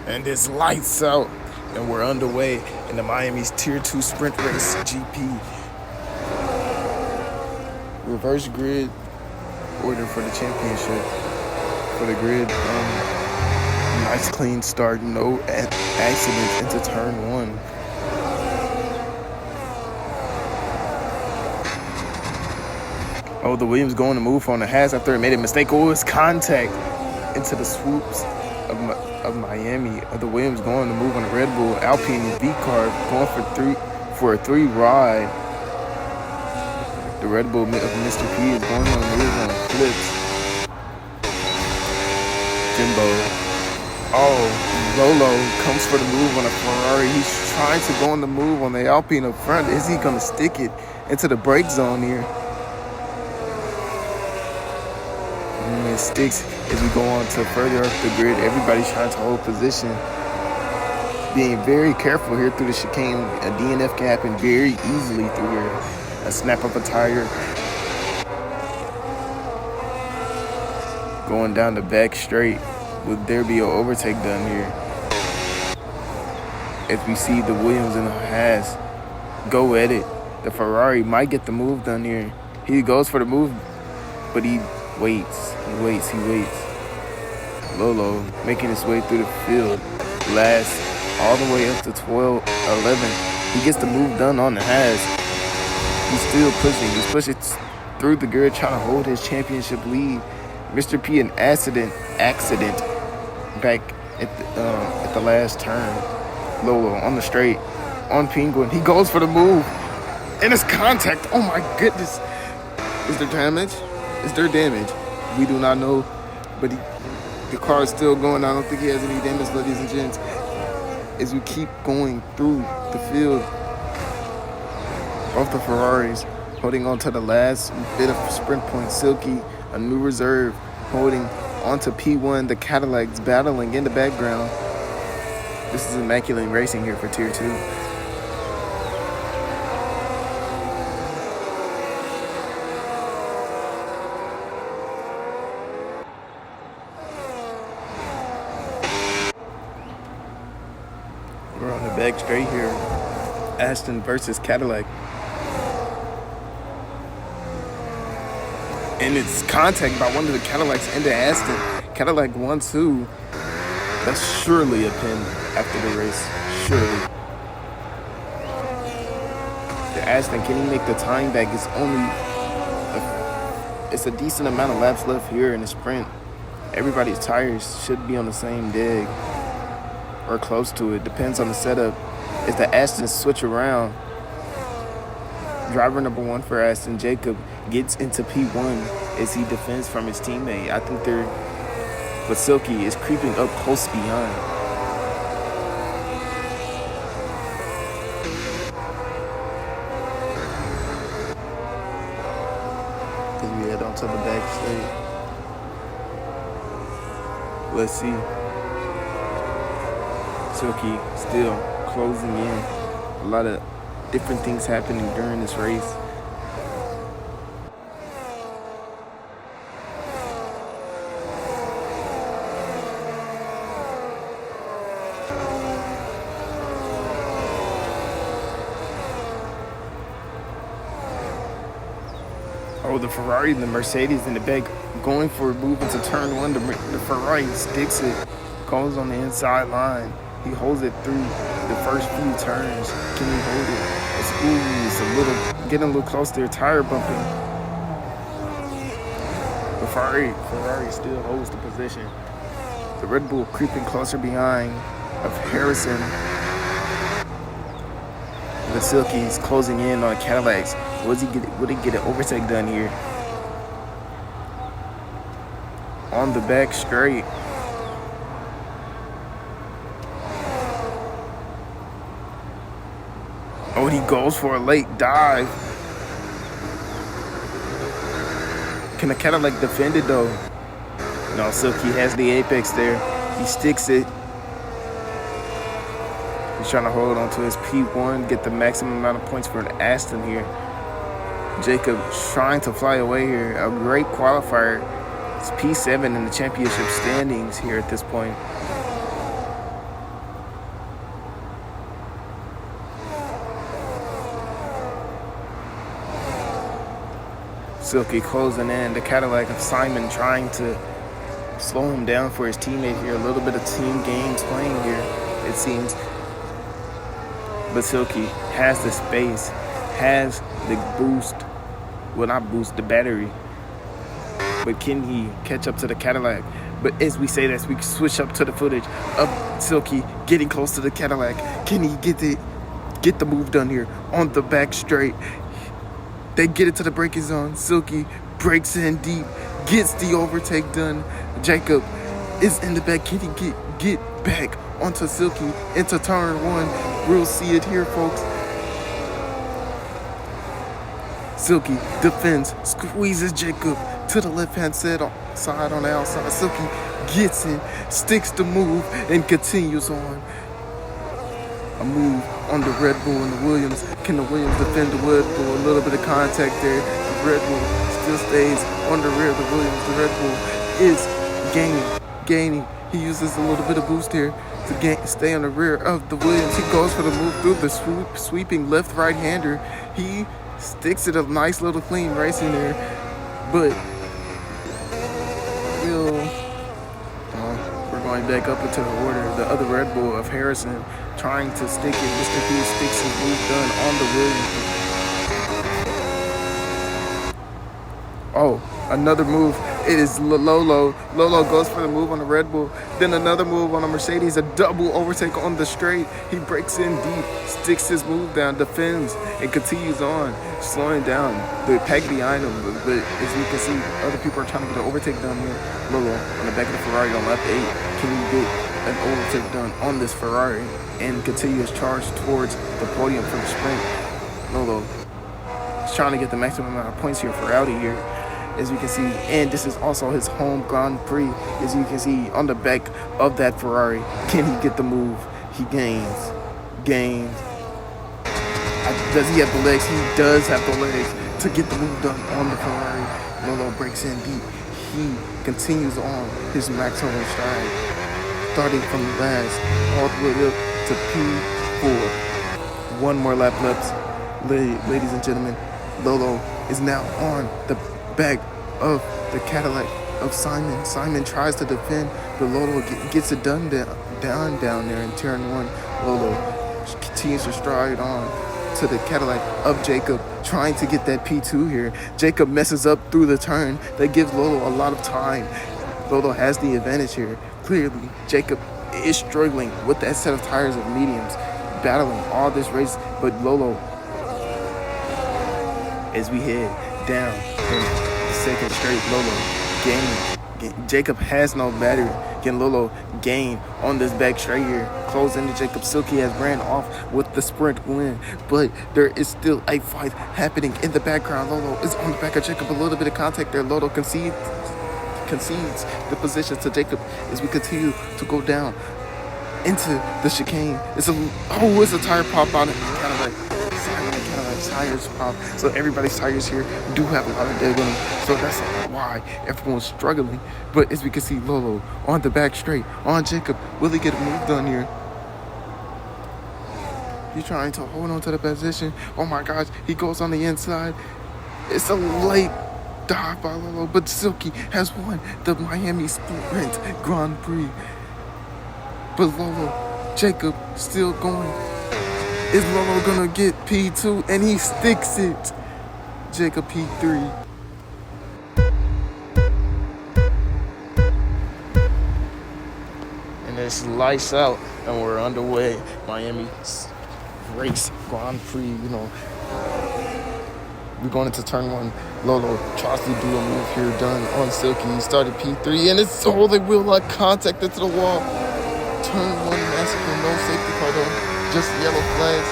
And it's lights out, and we're underway in the Miami's Tier 2 Sprint Race GP. Reverse grid order for the championship. For the grid, nice clean start, no accidents into turn 1. Oh, the Williams going to move on the Haas after it made a mistake. Oh, it's contact into the swoops of Miami. The Williams going to move on the Red Bull Alpine V car, going for a 3 ride. The Red Bull of Mr. P is going on the move on flips. Jimbo. Oh, Lolo comes for the move on a Ferrari. He's trying to go on the move on the Alpine up front. Is he going to stick it into the brake zone here? It sticks as we go on to further up the grid. Everybody's trying to hold position. Being very careful here through the chicane. A DNF can happen very easily through here. A snap of a tire. Going down the back straight. Would there be an overtake done here? As we see the Williams and the Haas go at it. The Ferrari might get the move done here. He goes for the move, but he waits. Lolo making his way through the field. Last all the way up to 12, 11. He gets the move done on the Haas. He's still pushing. He's pushing through the grid, trying to hold his championship lead. Mr. P an accident back at the last turn. Lolo on the straight, on Penguin. He goes for the move, and it's contact. Oh my goodness! Is there damage? Is there damage? We do not know, but the car is still going. I don't think he has any damage, ladies and gents. As we keep going through the field of the Ferraris, holding on to the last bit of sprint point. Silky, a new reserve, holding onto P1. The Cadillacs battling in the background. This is immaculate racing here for Tier 2. We're on the back straight here. Aston versus Cadillac. And it's contact by one of the Cadillacs into Aston. Cadillac 1-2. That's surely a pin after the race. Surely. The Aston, can he make the time back? It's a decent amount of laps left here in the sprint. Everybody's tires should be on the same dig or close to it. Depends on the setup. As the Aston switch around, driver number 1 for Aston, Jacob, gets into P1 as he defends from his teammate. I think but Silky is creeping up close behind. As we head onto the back straight. Let's see. Silky still closing in. A lot of different things happening during this race. Oh, the Ferrari and the Mercedes in the back going for a move into turn 1. The Ferrari sticks it, goes on the inside line. He holds it through the first few turns. Can he hold it? It's getting a little close there, tire bumping. The Ferrari still holds the position. The Red Bull creeping closer behind of Harrison. The Silkies closing in on Cadillacs. Would he get an overtake done here? On the back straight. Oh, he goes for a late dive. Can the Cadillac defend it though? No, Silky has the apex there. He sticks it. He's trying to hold on to his P1, get the maximum amount of points for an Aston here. Jacob trying to fly away here. A great qualifier. It's P7 in the championship standings here at this point. Silky closing in. The Cadillac of Simon trying to slow him down for his teammate here. A little bit of team games playing here, it seems. But Silky has the space, has the boost. Well, not boost, the battery. But can he catch up to the Cadillac? But as we say this, we switch up to the footage of Silky getting close to the Cadillac. Can he get the move done here on the back straight? They get it to the braking zone. Silky breaks in deep, gets the overtake done. Jacob is in the back. Can he get back onto Silky into turn one? We'll see it here, folks. Silky defends, squeezes Jacob to the left-hand side on the outside. Silky gets in, sticks the move, and continues on. A move on the Red Bull and the Williams. Can the Williams defend the Red Bull? A little bit of contact there. The Red Bull still stays on the rear of the Williams. The Red Bull is gaining. He uses a little bit of boost here to stay on the rear of the Williams. He goes for the move through the sweeping left-right-hander. He sticks it a nice little clean racing there. But we're going back up into the order. The other Red Bull of Harrison trying to stick it. Mr. P sticks his move done on the Williams. Oh, another move. It is Lolo. Lolo goes for the move on the Red Bull. Then another move on the Mercedes. A double overtake on the straight. He breaks in deep, sticks his move down, defends, and continues on, slowing down the pack behind him. But as you can see, other people are trying to get an overtake done here. Lolo on the back of the Ferrari on lap 8. Can he get an overtake done on this Ferrari and continue his charge towards the podium for the sprint? Lolo is trying to get the maximum amount of points here for Audi here, as you can see, and this is also his home Grand Prix. As you can see on the back of that Ferrari, can he get the move? He gains. Does he have the legs? He does have the legs to get the move done on the Ferrari. Lolo breaks in deep. He continues on his maximum stride, starting from last all the way up to P4. One more lap left, ladies and gentlemen. Lolo is now on the back of the Cadillac of Simon. Simon tries to defend, but Lolo gets it done down there in turn one. Lolo continues to stride on to the Cadillac of Jacob, trying to get that P2 here. Jacob messes up through the turn. That gives Lolo a lot of time. Lolo has the advantage here. Clearly, Jacob is struggling with that set of tires of mediums, battling all this race, but Lolo, as we head down in the second straight, Lolo gain. Jacob has no battery. Can Lolo gain on this back straight here? Close into Jacob. Silky has ran off with the sprint win, but there is still a fight happening in the background. Lolo is on the back of Jacob. A little bit of contact there. Lolo concedes the position to Jacob as we continue to go down into the chicane. It's a tire pop on it. Kind of like tires pop. So everybody's tires here do have a lot of dead on them. So that's why everyone's struggling. But as we can see, Lolo on the back straight on Jacob. Will he get a move done here? He's trying to hold on to the position. Oh my gosh, he goes on the inside. It's a late dive by Lolo, but Silky has won the Miami Sprint Grand Prix. But Lolo, Jacob still going. Is Lolo gonna get P2? And he sticks it. Jacob P3. And it's lights out, and we're underway. Miami race Grand Prix. We're going into turn one. Lolo tries to do a move here, done on Silky. He started P3, and it's they wheel lock contact into the wall. Turn one massacre, no safety car though. Just yellow flags.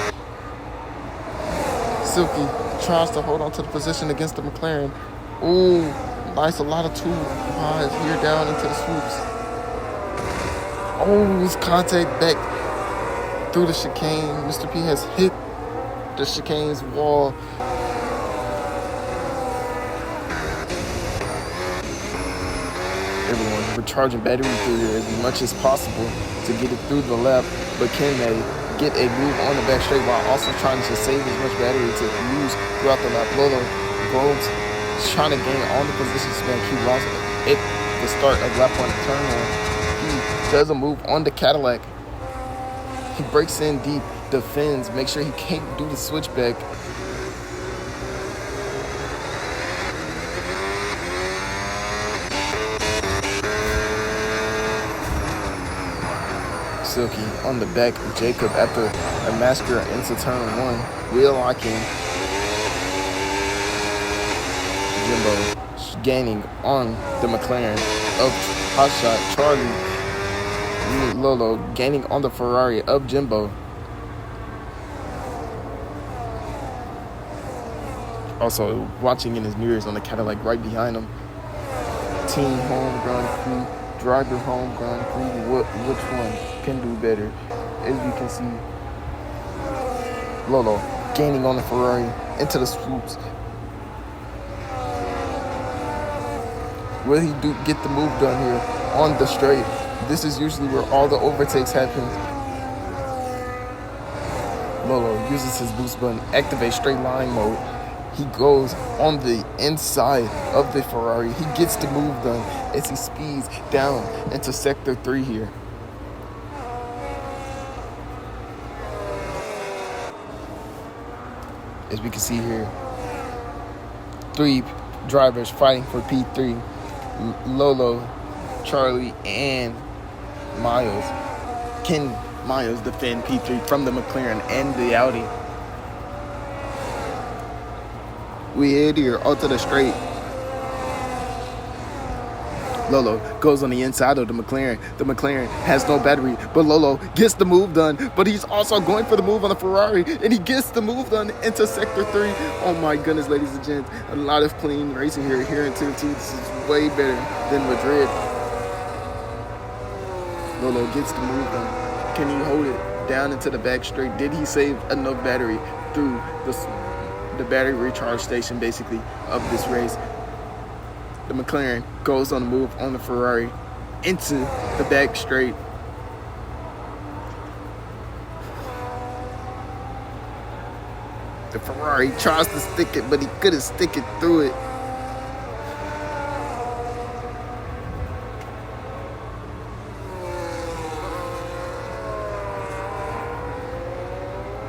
Silky tries to hold on to the position against the McLaren. Ooh, nice. A lot of two wide here down into the swoops. Oh, his contact back through the chicane. Mr. P has hit the chicane's wall. everyone recharging battery through here as much as possible to get it through the lap. But can they get a move on the back straight while also trying to save as much battery to use throughout the lap? Lolo goes trying to gain on the position span. He lost it at the start of lap 1 turn 1. He does a move on the Cadillac. He breaks in deep, defends, make sure he can't do the switchback. Silky on the back of Jacob after a massacre into turn 1. Wheel locking. Jimbo gaining on the McLaren of Hotshot. Charlie Lolo gaining on the Ferrari of Jimbo. Also watching in his mirrors on the Cadillac right behind him. Team home Grand Prix. Driver home Grand Prix, which one can do better? As you can see, Lolo gaining on the Ferrari into the swoops. Will he get the move done here on the straight? This is usually where all the overtakes happen. Lolo uses his boost button, activates straight line mode. He goes on the inside of the Ferrari. He gets the move done as he speeds down into Sector 3 here. As we can see here, 3 drivers fighting for P3. Lolo, Charlie, and Miles. Can Miles defend P3 from the McLaren and the Audi? We head here onto the straight. Lolo goes on the inside of the McLaren. The McLaren has no battery, but Lolo gets the move done. But he's also going for the move on the Ferrari, and he gets the move done into Sector 3. Oh my goodness, ladies and gents. A lot of clean racing here in Tier 2. This is way better than Madrid. Lolo gets the move done. Can he hold it down into the back straight? Did he save enough battery through the battery recharge station, basically, of this race? The McLaren goes on the move on the Ferrari into the back straight. The Ferrari tries to stick it, but he couldn't stick it through it.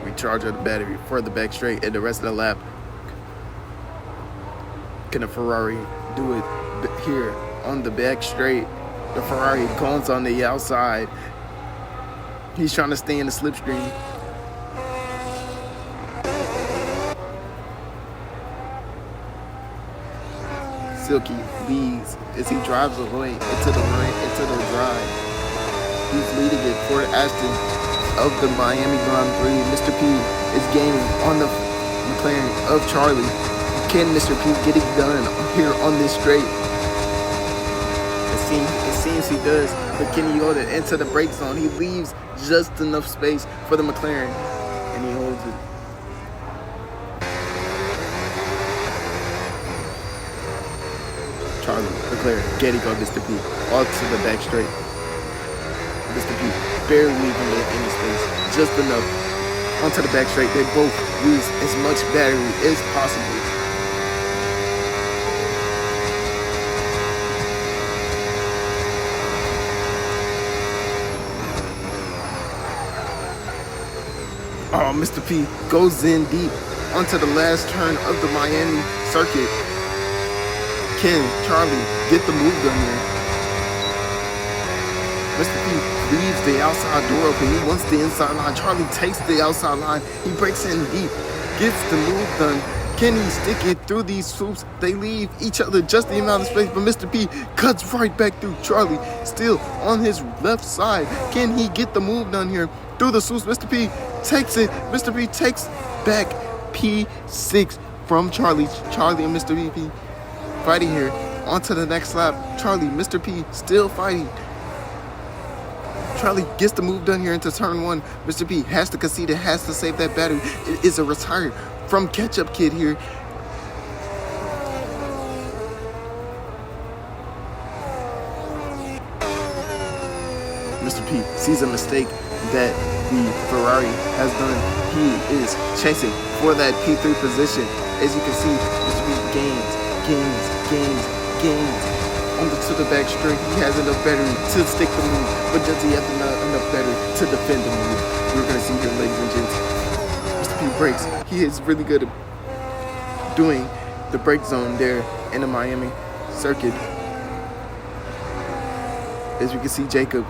Recharge of the battery for the back straight and the rest of the lap. Can the Ferrari do it here on the back straight? The Ferrari comes on the outside. He's trying to stay in the slipstream. Silky leads as he drives away into the drive. He's leading it for Aston of the Miami Grand Prix. Mr. P is gaining on the McLaren of Charlie. Can Mr. P get it done here on this straight? It seems he does, but can he hold it into the brake zone? He leaves just enough space for the McLaren, and he holds it. Charlie, McLaren, getting on Mr. P, all to the back straight. Mr. P barely leaving any space, just enough onto the back straight. They both use as much battery as possible. Oh, Mr. P goes in deep onto the last turn of the Miami circuit. Can Charlie get the move done here? Mr. P leaves the outside door open. He wants the inside line. Charlie takes the outside line. He breaks in deep, gets the move done. Can he stick it through these swoops? They leave each other just the amount of space, but Mr. P cuts right back through Charlie, still on his left side. Can he get the move done here through the swoops? Mr. P takes it. Mr. P takes back P6 from Charlie. Charlie and Mr. P fighting here. On to the next lap. Charlie, Mr. P still fighting. Charlie gets the move done here into turn 1. Mr. P has to concede it, has to save that battery. It is a retire from Ketchup Kid here. Mr. P sees a mistake that the Ferrari has done. He is chasing for that P3 position. As you can see, Mr. P gains. To the back straight, he has enough battery to stick the move, but does he have enough battery to defend the move? We're going to see here, ladies and gents. Mr. P brakes. He is really good at doing the brake zone there in the Miami circuit. As we can see, Jacob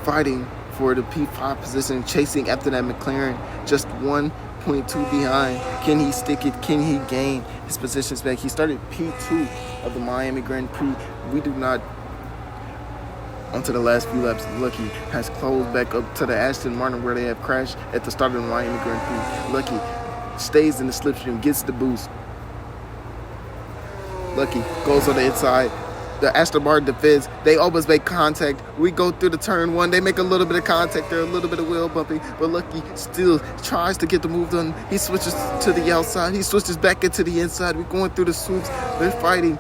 fighting for the P5 position, chasing after that McLaren, just 1.2 behind. Can he stick it? Can he gain his positions back? He started P2 of the Miami Grand Prix. We do not. Onto the last few laps, Lucky has closed back up to the Aston Martin where they have crashed at the start of the Miami Grand Prix. Lucky stays in the slipstream, gets the boost. Lucky goes on the inside. The Aston Martin defends. They almost make contact. We go through the turn one. They make a little bit of contact there, a little bit of wheel bumping, but Lucky still tries to get the move done. He switches to the outside. He switches back into the inside. We're going through the swoops. They're fighting.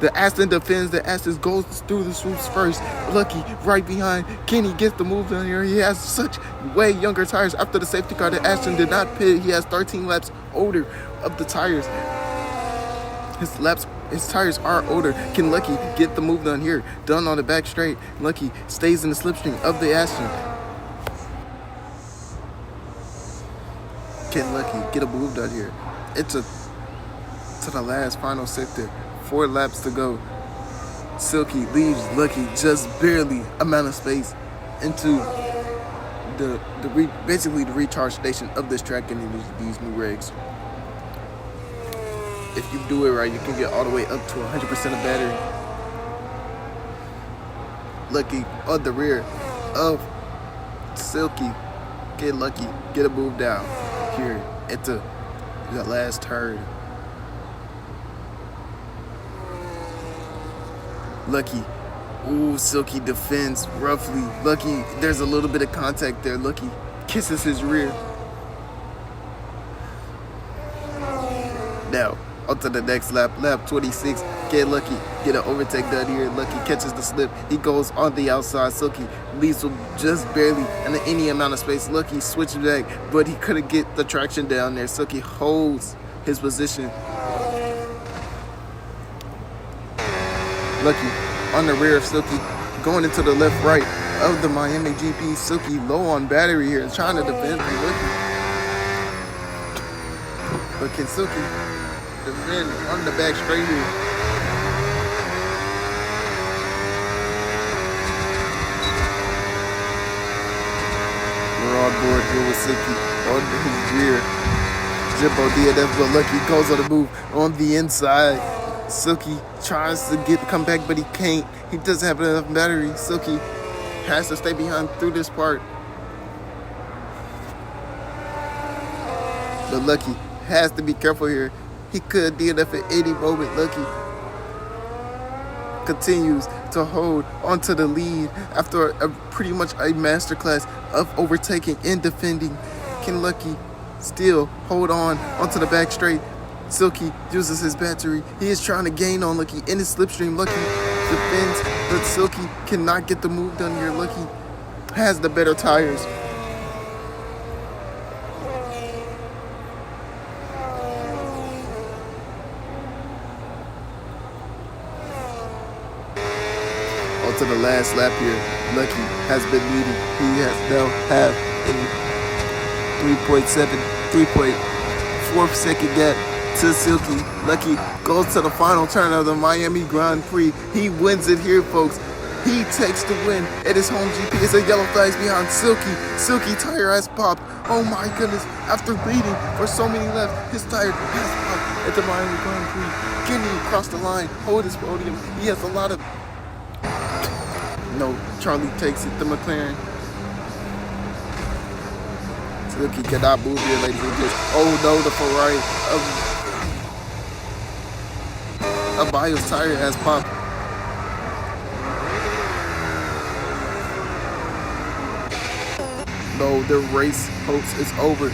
The Aston defends. The Aston goes through the swoops first. Lucky right behind. Can he get the move done here? He has such way younger tires. After the safety car, the Aston did not pit. He has 13 laps older of the tires. His tires are older. Can Lucky get the move done here? Done on the back straight. Lucky stays in the slipstream of the Aston. Can Lucky get a move done here? It's to the last final sector. 4 laps to go. Silky leaves Lucky just barely amount of space into basically the recharge station of this track and these new regs. If you do it right, you can get all the way up to 100% of battery. Lucky on the rear of Silky. Get Lucky, get a move down here into the last turn. Lucky. Ooh, Silky defends roughly. Lucky, there's a little bit of contact there. Lucky kisses his rear. Now, on to the next lap, lap 26. Get Lucky, get an overtake done here. Lucky catches the slip. He goes on the outside. Silky leaves him just barely in any amount of space. Lucky switches back, but he couldn't get the traction down there. Silky holds his position. Lucky on the rear of Silky, going into the left right of the Miami GP. Silky low on battery here, trying to defend from Lucky. But can Silky defend on the back straight here? We're on board here with Silky on his rear. Jimbo DNF, but Lucky goes on the move on the inside. Silky tries to come back, but he can't. He doesn't have enough battery. Silky has to stay behind through this part. But Lucky has to be careful here. He could DNF at any moment. Lucky continues to hold onto the lead after pretty much a masterclass of overtaking and defending. Can Lucky still hold on onto the back straight? Silky uses his battery. He is trying to gain on Lucky in his slipstream. Lucky defends, but Silky cannot get the move done here. Lucky has the better tires. On to the last lap here. Lucky has been leading. He has now have a 3.4 second gap to Silky. Lucky goes to the final turn of the Miami Grand Prix. He wins it here, folks. He takes the win at his home GP. It's a yellow flags behind Silky. Silky tire has popped. Oh my goodness. After leading for so many laps, his tire has popped at the Miami Grand Prix. Can he cross the line, hold his podium? He has a lot of... No, Charlie takes it, the McLaren. Silky cannot move here, ladies and gentlemen. Oh no, the Ferrari of Bio's tire has popped. No, the race hopes is over.